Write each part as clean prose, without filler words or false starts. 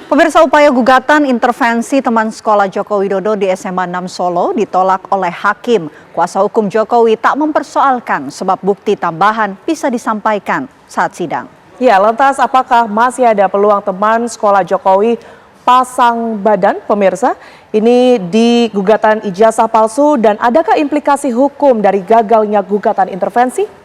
Pemirsa, upaya gugatan intervensi teman sekolah Joko Widodo di SMA 6 Solo ditolak oleh hakim. Kuasa hukum Jokowi tak mempersoalkan sebab bukti tambahan bisa disampaikan saat sidang. Ya, lantas apakah masih ada peluang teman sekolah Jokowi pasang badan, pemirsa? Ini di gugatan ijazah palsu, dan adakah implikasi hukum dari gagalnya gugatan intervensi?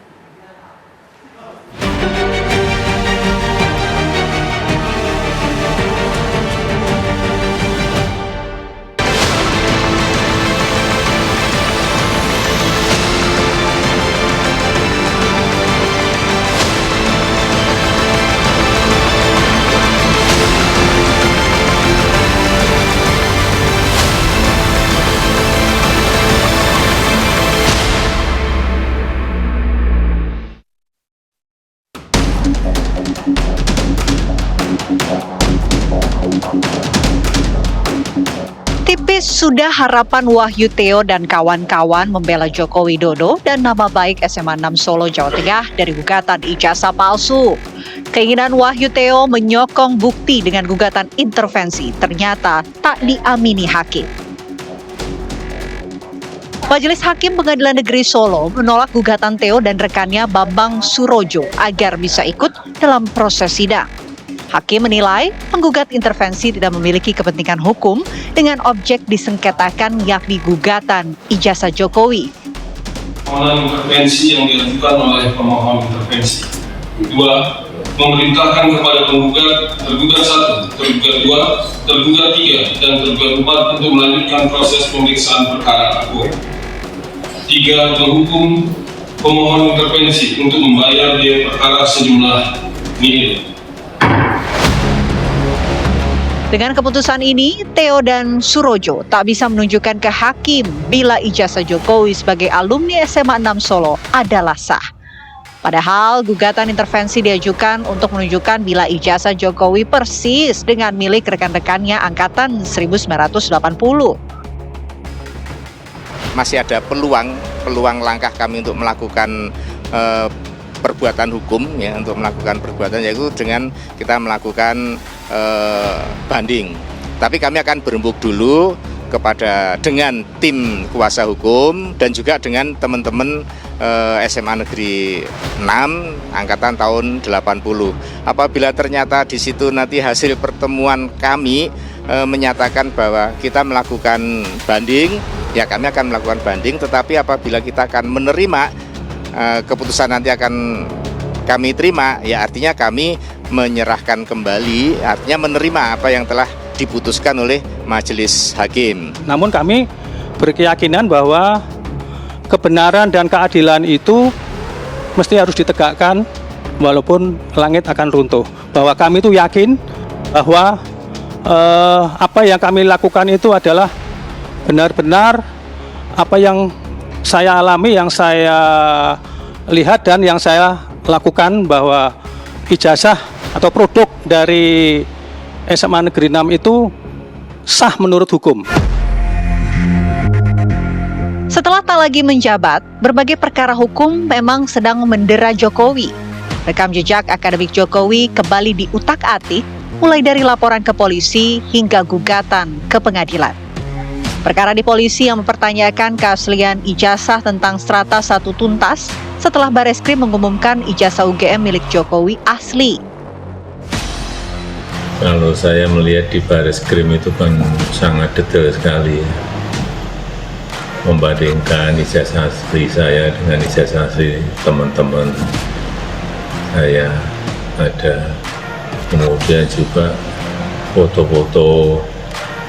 Tipis sudah harapan Wahyu Theo dan kawan-kawan membela Joko Widodo dan nama baik SMA 6 Solo, Jawa Tengah dari gugatan ijazah palsu. Keinginan Wahyu Theo menyokong bukti dengan gugatan intervensi ternyata tak diamini hakim. Majelis Hakim Pengadilan Negeri Solo menolak gugatan Theo dan rekannya Bambang Surojo agar bisa ikut dalam proses sidang. Hakim menilai penggugat intervensi tidak memiliki kepentingan hukum dengan objek disengketakan yakni gugatan ijazah Jokowi. Permohonan intervensi yang diajukan oleh pemohon intervensi. Kedua, memerintahkan kepada penggugat, tergugat 1, tergugat 2, tergugat 3, dan tergugat 4 untuk melanjutkan proses pemeriksaan perkara akuo. 3, menghukum pemohon intervensi untuk membayar biaya perkara sejumlah miliar. Dengan keputusan ini, Theo dan Surojo tak bisa menunjukkan ke hakim bila ijazah Jokowi sebagai alumni SMA 6 Solo adalah sah. Padahal gugatan intervensi diajukan untuk menunjukkan bila ijazah Jokowi persis dengan milik rekan-rekannya angkatan 1980. Masih ada peluang langkah kami untuk melakukan perbuatan hukum, ya, untuk melakukan perbuatan, yaitu dengan kita melakukan banding. Tapi kami akan berembuk dulu dengan tim kuasa hukum dan juga dengan teman-teman SMA Negeri 6 angkatan tahun 80. Apabila ternyata di situ nanti hasil pertemuan kami menyatakan bahwa kita melakukan banding, ya kami akan melakukan banding. Tetapi apabila kita akan menerima keputusan nanti akan kami terima, ya artinya kami menyerahkan kembali, artinya menerima apa yang telah diputuskan oleh majelis hakim. Namun kami berkeyakinan bahwa kebenaran dan keadilan itu mesti harus ditegakkan walaupun langit akan runtuh. Bahwa kami itu yakin bahwa apa yang kami lakukan itu adalah benar-benar apa yang saya alami, yang saya lihat dan yang saya lakukan, bahwa ijazah atau produk dari SMA Negeri 6 itu sah menurut hukum. Setelah tak lagi menjabat, berbagai perkara hukum memang sedang mendera Jokowi. Rekam jejak akademik Jokowi kembali diutak-atik, mulai dari laporan ke polisi hingga gugatan ke pengadilan. Perkara di polisi yang mempertanyakan keaslian ijazah tentang strata 1 tuntas setelah Bareskrim mengumumkan ijazah UGM milik Jokowi asli. Kalau saya melihat di Bareskrim itu kan sangat detail sekali, membandingkan ijazah asli saya dengan ijazah asli teman-teman saya ada. Kemudian juga foto-foto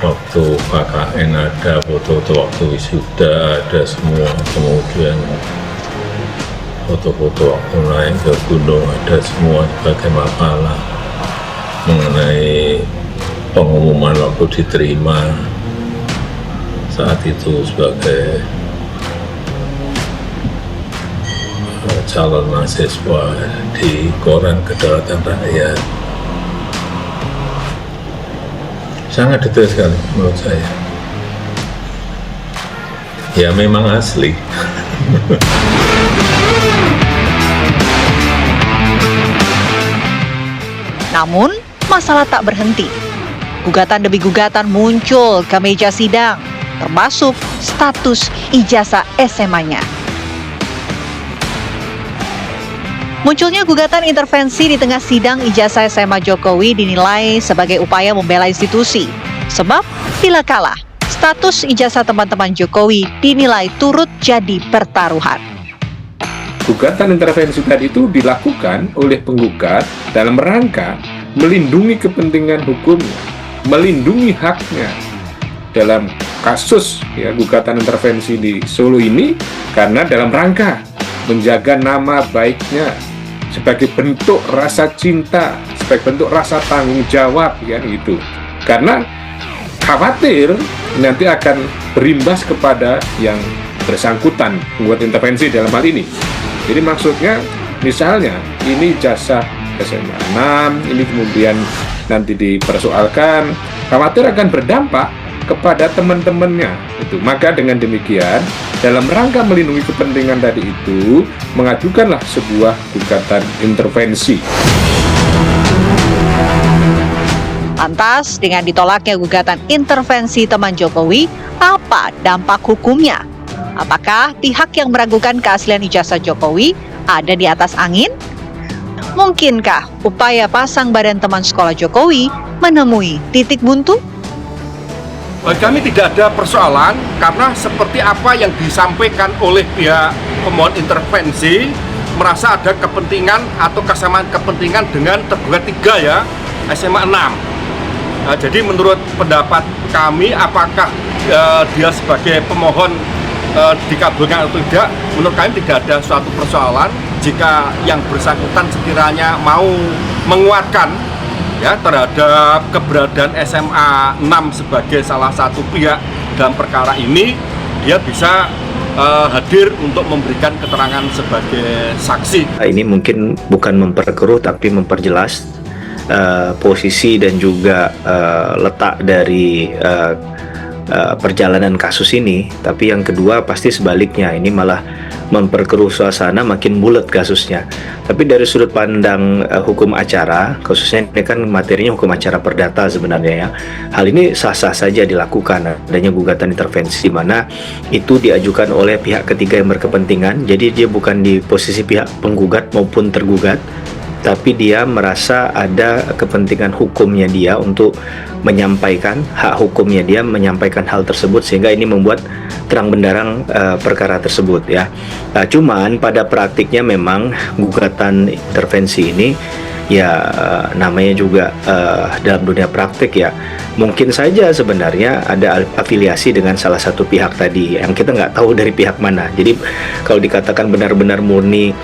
waktu KKN ada, foto-foto waktu wisuda ada semua. Kemudian foto-foto waktu naik ke gunung ada semua sebagai makalah mengenai pengumuman waktu diterima saat itu sebagai calon mahasiswa di Koran Kedaulatan Rakyat. Sangat detail sekali menurut saya. Ya memang asli. Namun, masalah tak berhenti. gugatan demi gugatan muncul ke meja sidang, termasuk status ijazah SMA-nya. Munculnya gugatan intervensi di tengah sidang ijazah SMA Jokowi dinilai sebagai upaya membela institusi. Sebab bila kalah, status ijazah teman-teman Jokowi dinilai turut jadi pertaruhan. Gugatan intervensi tadi itu dilakukan oleh penggugat dalam rangka melindungi kepentingan hukumnya, melindungi haknya. Dalam kasus gugatan intervensi di Solo ini, karena dalam rangka menjaga nama baiknya, sebagai bentuk rasa cinta, sebagai bentuk rasa tanggung jawab, gitu. Karena khawatir nanti akan berimbas kepada yang bersangkutan membuat intervensi dalam hal ini. Jadi maksudnya, misalnya ini ijazah SMA 6, ini kemudian nanti dipersoalkan, khawatir akan berdampak kepada teman-temannya itu. Maka dengan demikian, dalam rangka melindungi kepentingan tadi itu, mengajukanlah sebuah gugatan intervensi. Lantas, dengan ditolaknya gugatan intervensi teman Jokowi, apa dampak hukumnya? Apakah pihak yang meragukan keaslian ijazah Jokowi ada di atas angin? Mungkinkah upaya pasang badan teman sekolah Jokowi menemui titik buntu? Bagi kami tidak ada persoalan, karena seperti apa yang disampaikan oleh pihak pemohon intervensi, merasa ada kepentingan atau kesamaan kepentingan dengan tergugat 3 SMA 6. Nah, jadi menurut pendapat kami, apakah dia sebagai pemohon dikabulkan atau tidak, menurut kami tidak ada suatu persoalan jika yang bersangkutan sekiranya mau menguatkan terhadap keberadaan SMA 6 sebagai salah satu pihak dalam perkara ini, dia bisa hadir untuk memberikan keterangan sebagai saksi. Ini mungkin bukan memperkeruh tapi memperjelas posisi dan juga letak dari perjalanan kasus ini. Tapi yang kedua pasti sebaliknya, ini malah memperkeruh suasana, makin bulat kasusnya. Tapi dari sudut pandang hukum acara, khususnya ini kan materinya hukum acara perdata sebenarnya, hal ini sah-sah saja dilakukan, adanya gugatan intervensi di mana itu diajukan oleh pihak ketiga yang berkepentingan. Jadi dia bukan di posisi pihak penggugat maupun tergugat, tapi dia merasa ada kepentingan hukumnya dia untuk menyampaikan hak hukumnya dia, menyampaikan hal tersebut, sehingga ini membuat terang benderang perkara tersebut ya. Cuman pada praktiknya memang gugatan intervensi ini namanya juga dalam dunia praktik mungkin saja sebenarnya ada afiliasi dengan salah satu pihak tadi yang kita nggak tahu dari pihak mana. Jadi kalau dikatakan benar-benar murni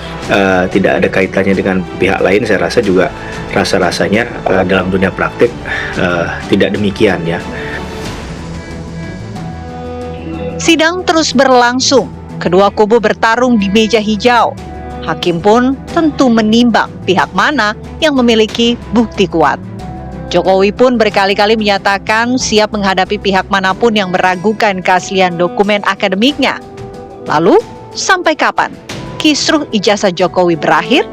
tidak ada kaitannya dengan pihak lain, saya rasa juga rasa-rasanya dalam dunia praktik tidak demikian ya. Sidang terus berlangsung, kedua kubu bertarung di meja hijau. Hakim pun tentu menimbang pihak mana yang memiliki bukti kuat. Jokowi pun berkali-kali menyatakan siap menghadapi pihak manapun yang meragukan keaslian dokumen akademiknya. Lalu, sampai kapan kisruh ijazah Jokowi berakhir?